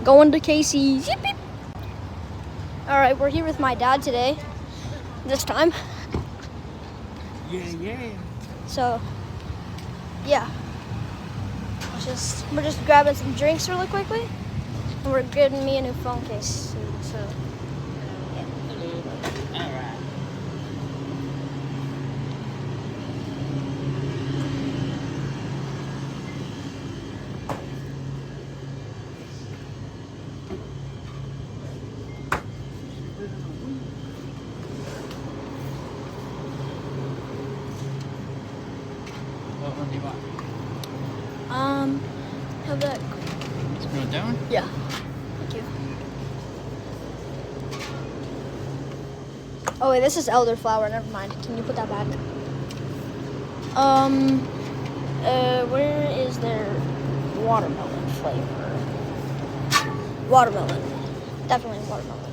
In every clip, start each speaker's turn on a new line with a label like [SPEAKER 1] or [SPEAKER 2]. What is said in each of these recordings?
[SPEAKER 1] Going to Casey's. Yip, yip. All right, we're here with my dad today. This time.
[SPEAKER 2] Yeah.
[SPEAKER 1] So, yeah. We're just grabbing some drinks really quickly, and we're getting me a new phone case soon. So, yeah.
[SPEAKER 2] All right. What one do you want?
[SPEAKER 1] Have that.
[SPEAKER 2] You want that one?
[SPEAKER 1] Yeah. Thank you. Oh wait, this is elderflower. Never mind. Can you put that back? Where is their watermelon flavor? Watermelon. Definitely watermelon.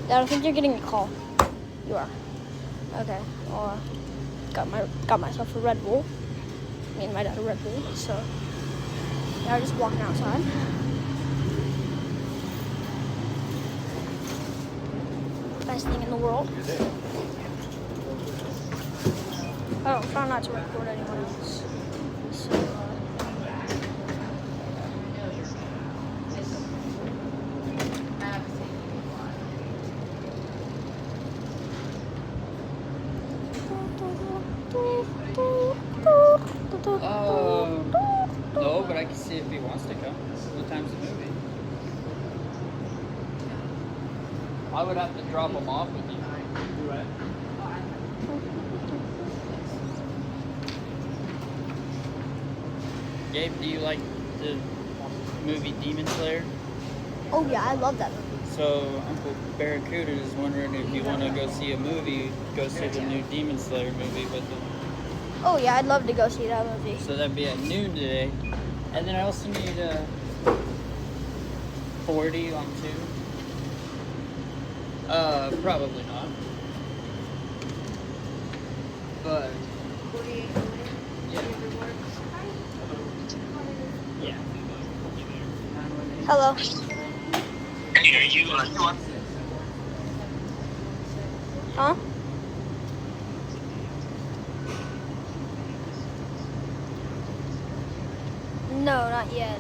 [SPEAKER 1] Dad, I think you're getting a call. You are. Okay. Well, got myself a Red Bull. Me and my dad a Red Bull. So now we're just walking outside. Best thing in the world. Oh, try not to record anyone else. So,
[SPEAKER 2] No, but I can see if he wants to come. What time's the movie? I would have to drop him off with you. Gabe, do you like the movie Demon Slayer?
[SPEAKER 1] oh yeah, I love that movie.
[SPEAKER 2] So Uncle Barracuda is wondering if you want to go see a movie, go see the new Demon Slayer movie with him.
[SPEAKER 1] Oh yeah, I'd love to go see that movie.
[SPEAKER 2] So that'd be at noon today. And then I also need 40 on 2. Probably not. But yeah. Yeah.
[SPEAKER 1] Hello.
[SPEAKER 3] Hey, are you on?
[SPEAKER 1] Huh? No, not yet.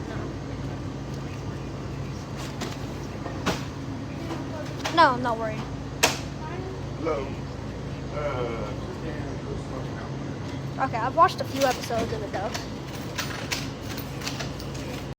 [SPEAKER 1] No, I'm not worried.
[SPEAKER 3] Hello.
[SPEAKER 1] Okay, I've watched a few episodes of it though.